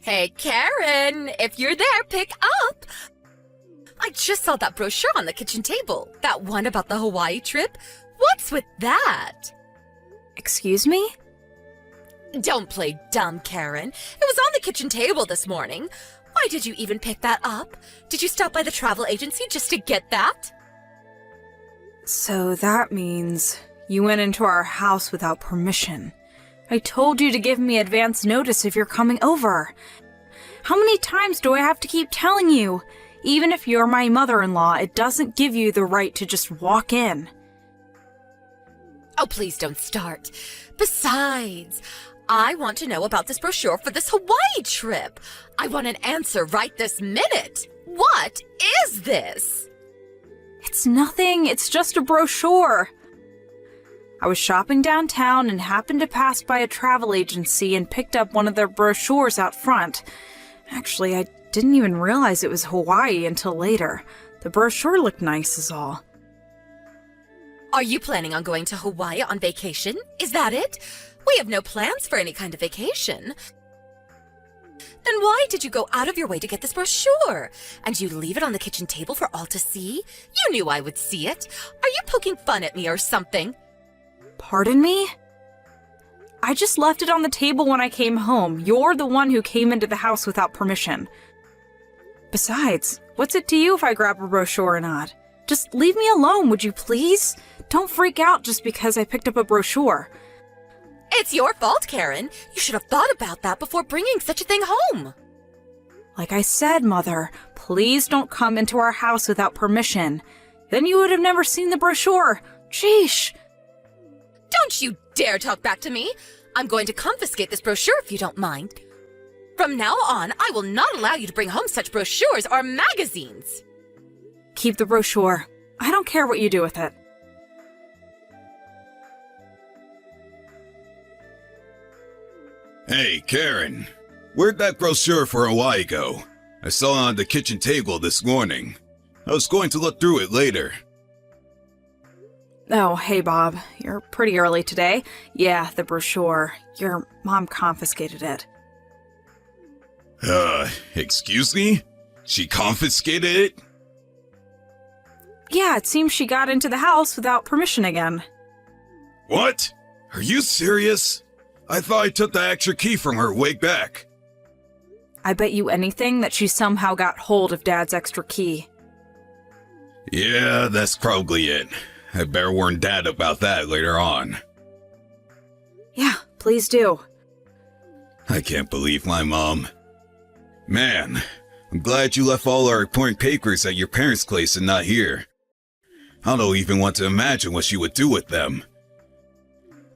Hey, Karen, if you're there, pick up. I just saw that brochure on the kitchen table. That one about the Hawaii trip. What's with that? Excuse me? Don't play dumb, Karen. It was on the kitchen table this morning. Why did you even pick that up? Did you stop by the travel agency just to get that? So that means you went into our house without permission. I told you to give me advance notice if you're coming over. How many times do I have to keep telling you? Even if you're my mother-in-law, it doesn't give you the right to just walk in. Oh, please don't start. Besides, I want to know about this brochure for this Hawaii trip. I want an answer right this minute. What is this? It's nothing, it's just a brochure. I was shopping downtown and happened to pass by a travel agency and picked up one of their brochures out front. Actually, I didn't even realize it was Hawaii until later. The brochure looked nice is all. Are you planning on going to Hawaii on vacation? Is that it? We have no plans for any kind of vacation. Then why did you go out of your way to get this brochure? And you leave it on the kitchen table for all to see? You knew I would see it. Are you poking fun at me or something? Pardon me? I just left it on the table when I came home. You're the one who came into the house without permission. Besides, what's it to you if I grab a brochure or not? Just leave me alone, would you please? Don't freak out just because I picked up a brochure. It's your fault, Karen. You should have thought about that before bringing such a thing home. Like I said, Mother, please don't come into our house without permission. Then you would have never seen the brochure. Sheesh. Don't you dare talk back to me. I'm going to confiscate this brochure if you don't mind. From now on, I will not allow you to bring home such brochures or magazines. Keep the brochure. I don't care what you do with it. Hey, Karen. Where'd that brochure for Hawaii go? I saw it on the kitchen table this morning. I was going to look through it later. Oh, hey, Bob. You're pretty early today. Yeah, the brochure. Your mom confiscated it. Excuse me? She confiscated it? Yeah, it seems she got into the house without permission again. What? Are you serious? I thought I took the extra key from her way back. I bet you anything that she somehow got hold of Dad's extra key. Yeah, that's probably it. I better warn Dad about that later on. Yeah, please do. I can't believe my mom. Man, I'm glad you left all our important papers at your parents' place and not here. I don't even want to imagine what she would do with them.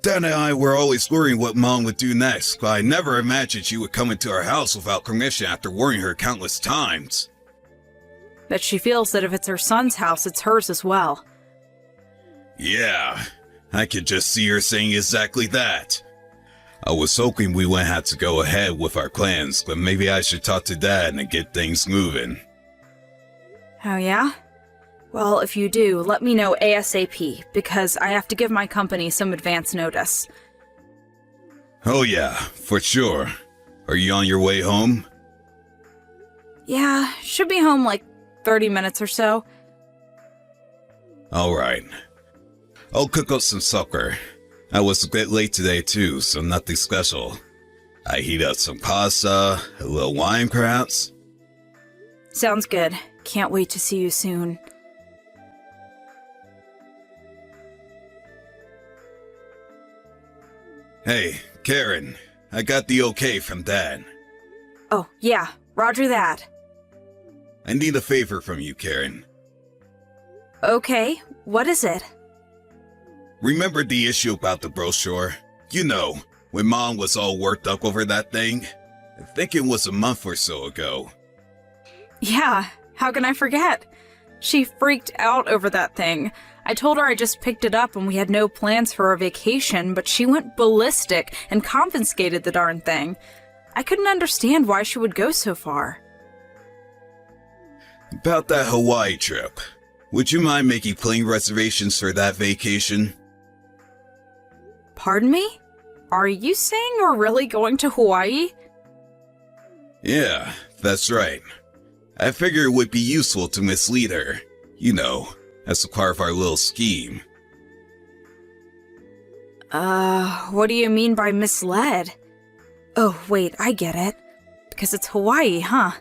Dad and I were always worrying what Mom would do next, but I never imagined she would come into our house without permission after warning her countless times. That she feels that if it's her son's house, it's hers as well. Yeah, I could just see her saying exactly that. I was hoping we wouldn't have to go ahead with our plans, but maybe I should talk to Dad and get things moving. Oh yeah? Well, if you do, let me know ASAP, because I have to give my company some advance notice. Oh yeah, for sure. Are you on your way home? Yeah, should be home like 30 minutes or so. Alright. I'll cook up some supper. I was a bit late today too, so nothing special. I heat up some pasta, a little wine perhaps. Sounds good. Can't wait to see you soon. Hey, Karen, I got the okay from Dad. Oh, yeah, roger that. I need a favor from you, Karen. Okay, what is it? Remember the issue about the brochure? You know, when Mom was all worked up over that thing? I think it was a month or so ago. Yeah, how can I forget? She freaked out over that thing. I told her I just picked it up and we had no plans for a vacation, but she went ballistic and confiscated the darn thing. I couldn't understand why she would go so far. About that Hawaii trip. Would you mind making plane reservations for that vacation? Pardon me? Are you saying we're really going to Hawaii? Yeah, that's right. I figured it would be useful to mislead her. You know, as a part of our little scheme. What do you mean by misled? Oh, wait, I get it. Because it's Hawaii, huh?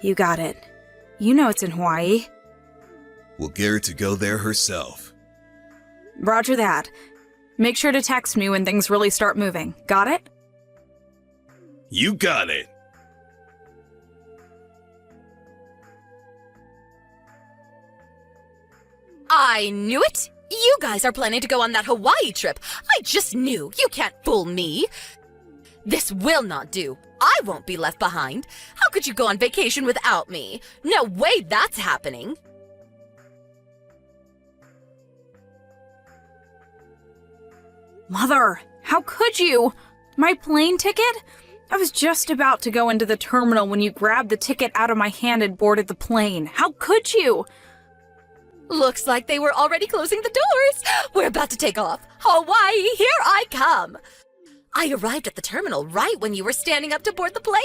You got it. You know it's in Hawaii. We'll get her to go there herself. Roger that. Make sure to text me when things really start moving. Got it? You got it! I knew it! You guys are planning to go on that Hawaii trip. I just knew. You can't fool me. This will not do. I won't be left behind. How could you go on vacation without me? No way that's happening. Mother, how could you? My plane ticket? I was just about to go into the terminal when you grabbed the ticket out of my hand and boarded the plane. How could you? Looks like they were already closing the doors. We're about to take off. Hawaii, here I come. I arrived at the terminal right when you were standing up to board the plane.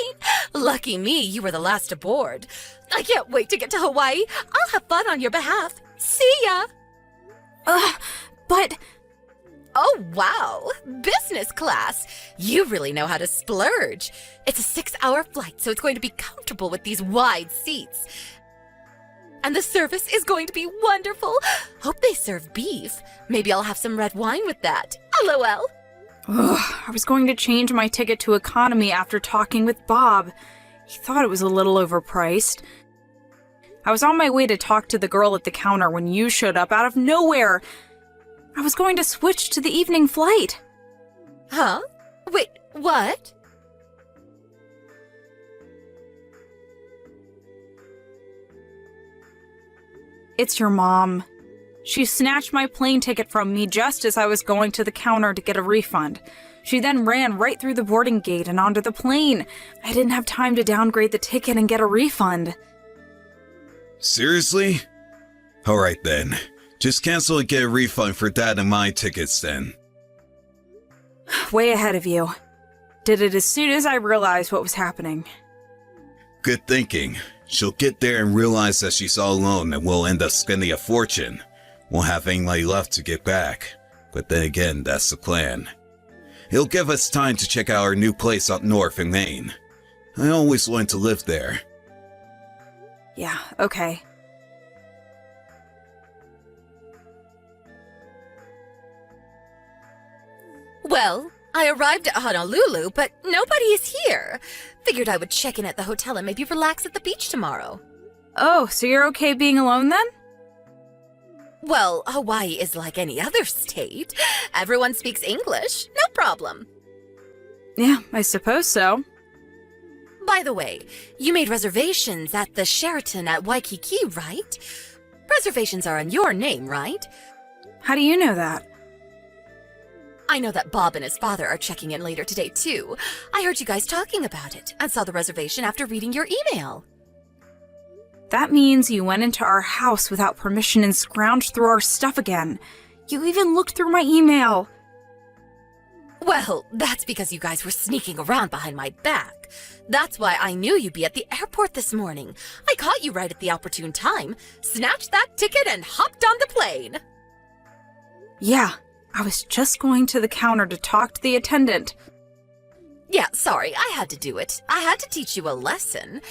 Lucky me, you were the last to board. I can't wait to get to Hawaii. I'll have fun on your behalf. See ya. But... Oh, wow. Business class. You really know how to splurge. It's a 6-hour flight, so it's going to be comfortable with these wide seats. And the service is going to be wonderful. Hope they serve beef. Maybe I'll have some red wine with that. LOL. I was going to change my ticket to economy after talking with Bob. He thought it was a little overpriced. I was on my way to talk to the girl at the counter when you showed up out of nowhere. I was going to switch to the evening flight. Huh? Wait, what? It's your mom. She snatched my plane ticket from me just as I was going to the counter to get a refund. She then ran right through the boarding gate and onto the plane. I didn't have time to downgrade the ticket and get a refund. Seriously? Alright then. Just cancel and get a refund for that and my tickets then. Way ahead of you. Did it as soon as I realized what was happening. Good thinking. She'll get there and realize that she's all alone and we'll end up spending a fortune. Won't have any money left to get back. But then again, that's the plan. It'll give us time to check out our new place up north in Maine. I always wanted to live there. Yeah, okay. Well, I arrived at Honolulu, but nobody is here. Figured I would check in at the hotel and maybe relax at the beach tomorrow. Oh, so you're okay being alone then? Well, Hawaii is like any other state. Everyone speaks English, no problem. Yeah, I suppose so. By the way, you made reservations at the Sheraton at Waikiki, right? Reservations are in your name, right? How do you know that? I know that Bob and his father are checking in later today, too. I heard you guys talking about it and saw the reservation after reading your email. That means you went into our house without permission and scrounged through our stuff again. You even looked through my email. Well, that's because you guys were sneaking around behind my back. That's why I knew you'd be at the airport this morning. I caught you right at the opportune time, snatched that ticket, and hopped on the plane. Yeah, I was just going to the counter to talk to the attendant. Yeah, sorry, I had to do it. I had to teach you a lesson.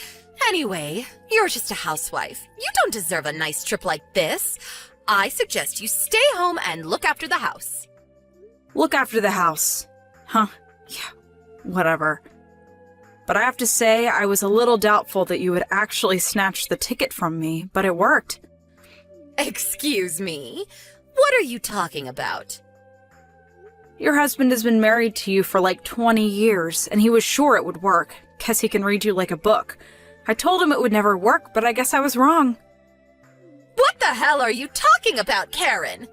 Anyway, you're just a housewife. You don't deserve a nice trip like this. I suggest you stay home and look after the house. Look after the house. Huh, yeah, whatever. But I have to say, I was a little doubtful that you would actually snatch the ticket from me, but it worked. Excuse me? What are you talking about? Your husband has been married to you for like 20 years, and he was sure it would work, 'cause he can read you like a book. I told him it would never work, but I guess I was wrong. What the hell are you talking about, Karen?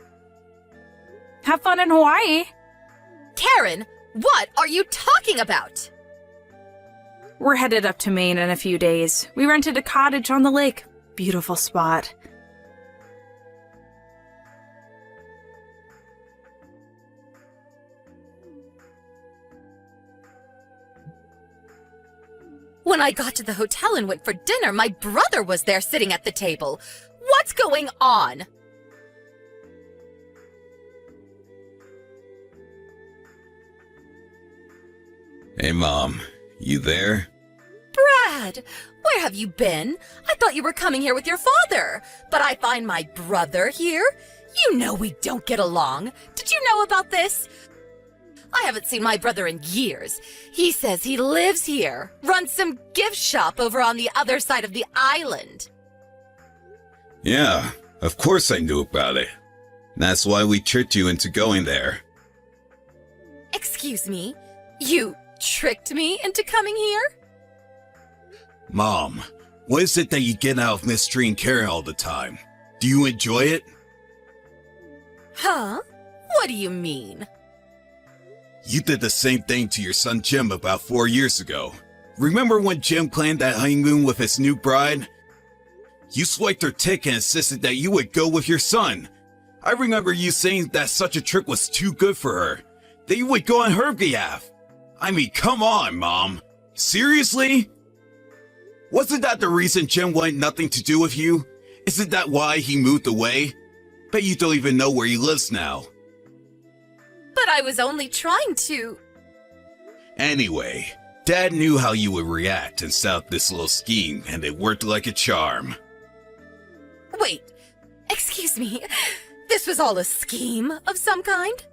Have fun in Hawaii. Karen, what are you talking about? We're headed up to Maine in a few days. We rented a cottage on the lake. Beautiful spot. When I got to the hotel and went for dinner, my brother was there sitting at the table. What's going on? Hey, Mom. You there? Brad, where have you been? I thought you were coming here with your father, but I find my brother here? You know we don't get along. Did you know about this? I haven't seen my brother in years. He says he lives here, runs some gift shop over on the other side of the island. Yeah, of course I knew about it. That's why we tricked you into going there. Excuse me? You tricked me into coming here? Mom, what is it that you get out of mistreating Karen all the time? Do you enjoy it? Huh? What do you mean? You did the same thing to your son Jim about 4 years ago. Remember when Jim planned that honeymoon with his new bride? You swiped her ticket and insisted that you would go with your son. I remember you saying that such a trick was too good for her, that you would go on her behalf. I mean, come on, Mom. Seriously? Wasn't that the reason Jim wanted nothing to do with you? Isn't that why he moved away? Bet you don't even know where he lives now. But I was only trying to... Anyway, Dad knew how you would react and set up this little scheme, and it worked like a charm. Wait, excuse me. This was all a scheme of some kind?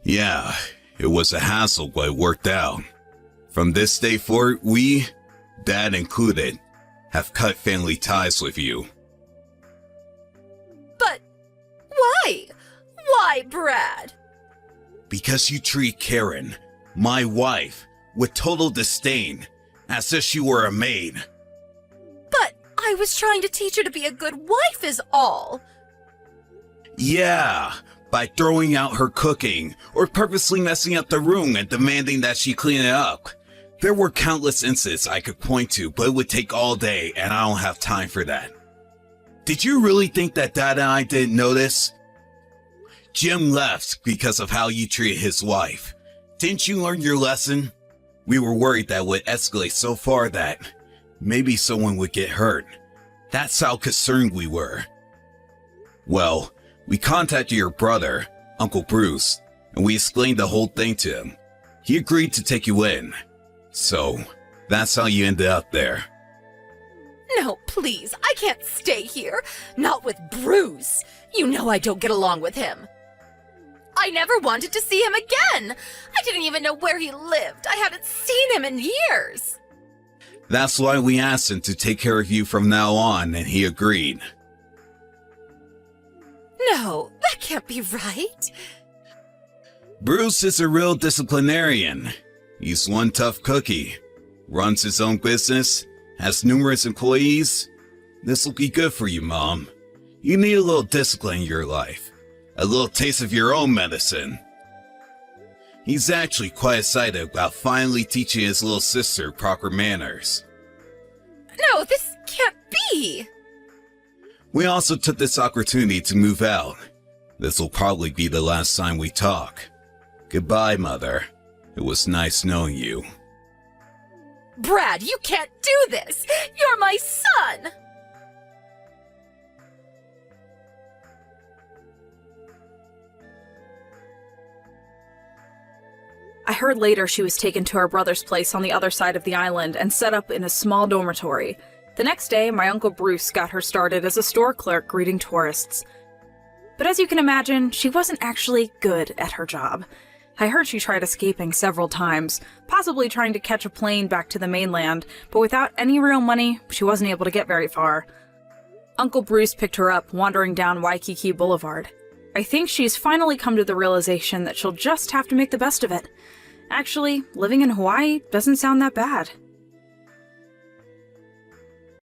Yeah, it was a hassle, but it worked out. From this day forward, we, Dad included, have cut family ties with you. But why? Why, Brad? Because you treat Karen, my wife, with total disdain, as if she were a maid. But I was trying to teach her to be a good wife is all. Yeah, by throwing out her cooking, or purposely messing up the room and demanding that she clean it up. There were countless incidents I could point to, but it would take all day, and I don't have time for that. Did you really think that Dad and I didn't notice? Jim left because of how you treated his wife. Didn't you learn your lesson? We were worried that it would escalate so far that maybe someone would get hurt. That's how concerned we were. Well, we contacted your brother, Uncle Bruce, and we explained the whole thing to him. He agreed to take you in. So, that's how you ended up there. No, please, I can't stay here. Not with Bruce. You know I don't get along with him. I never wanted to see him again. I didn't even know where he lived. I haven't seen him in years. That's why we asked him to take care of you from now on, and he agreed. No, that can't be right. Bruce is a real disciplinarian. He's one tough cookie. Runs his own business, has numerous employees. This'll be good for you, Mom. You need a little discipline in your life. A little taste of your own medicine. He's actually quite excited about finally teaching his little sister proper manners. No, this can't be. We also took this opportunity to move out. This'll probably be the last time we talk. Goodbye, Mother. It was nice knowing you. Brad, you can't do this. You're my son. I heard later she was taken to her brother's place on the other side of the island and set up in a small dormitory. The next day, my Uncle Bruce got her started as a store clerk greeting tourists. But as you can imagine, she wasn't actually good at her job. I heard she tried escaping several times, possibly trying to catch a plane back to the mainland, but without any real money, she wasn't able to get very far. Uncle Bruce picked her up, wandering down Waikiki Boulevard. I think she's finally come to the realization that she'll just have to make the best of it. Actually, living in Hawaii doesn't sound that bad.